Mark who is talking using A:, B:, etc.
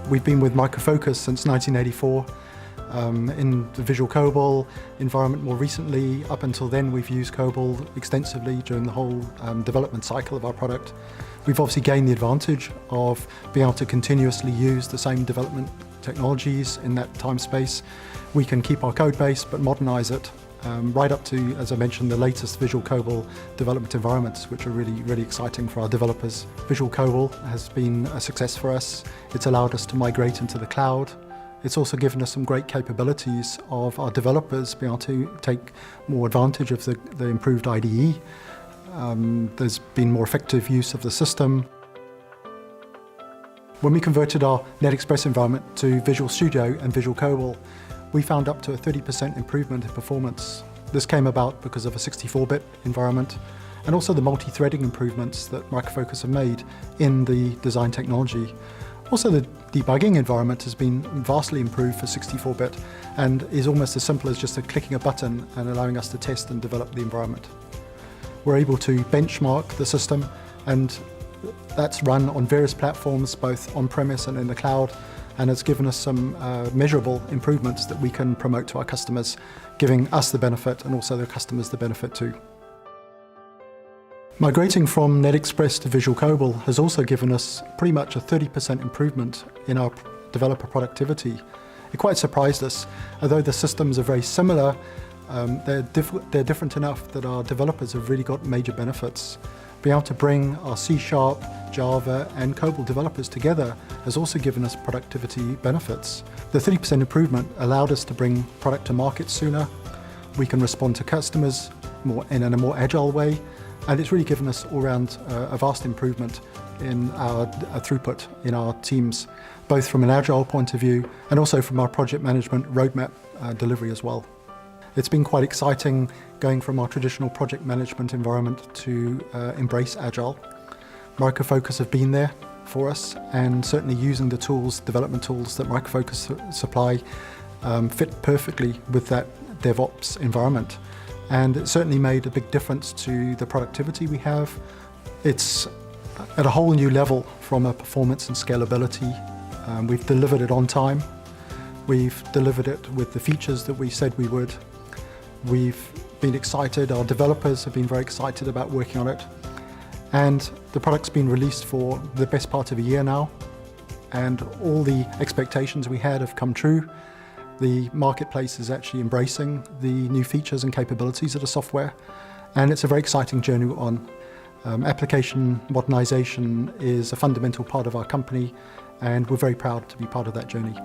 A: We've been with Micro Focus since 1984 in the Visual COBOL environment more recently. Up until then, we've used COBOL extensively during the whole development cycle of our product. We've obviously gained the advantage of being able to continuously use the same development technologies in that time space. We can keep our code base but modernize it right up to, as I mentioned, the latest Visual COBOL development environments, which are really exciting for our developers. Visual COBOL has been a success for us. It's allowed us to migrate into the cloud. It's also given us some great capabilities of our developers being able to take more advantage of the improved IDE. There's been more effective use of the system. When we converted our NetExpress environment to Visual Studio and Visual COBOL, we found up to a 30% improvement in performance. This came about because of a 64-bit environment and also the multi-threading improvements that Micro Focus have made in the design technology. Also, the debugging environment has been vastly improved for 64-bit and is almost as simple as just clicking a button and allowing us to test and develop the environment. We're able to benchmark the system, and that's run on various platforms, both on-premise and in the cloud, and it's given us some measurable improvements that we can promote to our customers, giving us the benefit and also the customers the benefit too. Migrating from NetExpress to Visual COBOL has also given us pretty much a 30% improvement in our developer productivity. It quite surprised us. Although the systems are very similar, they're different enough that our developers have really got major benefits. Being able to bring our C#, Java and COBOL developers together has also given us productivity benefits. The 30% improvement allowed us to bring product to market sooner. We can respond to customers in a more agile way, and it's really given us all around a vast improvement in our throughput in our teams, both from an agile point of view and also from our project management roadmap delivery as well. It's been quite exciting going from our traditional project management environment to embrace agile. Micro Focus have been there for us, and certainly using the tools, development tools that Micro Focus supply fit perfectly with that DevOps environment. And it certainly made a big difference to the productivity we have. It's at a whole new level from a performance and scalability. We've delivered it on time. We've delivered it with the features that we said we would. We've been excited, our developers have been very excited about working on it. And the product's been released for the best part of a year now. And all the expectations we had have come true. The marketplace is actually embracing the new features and capabilities of the software. And it's a very exciting journey we're on. Application modernization is a fundamental part of our company, and we're very proud to be part of that journey.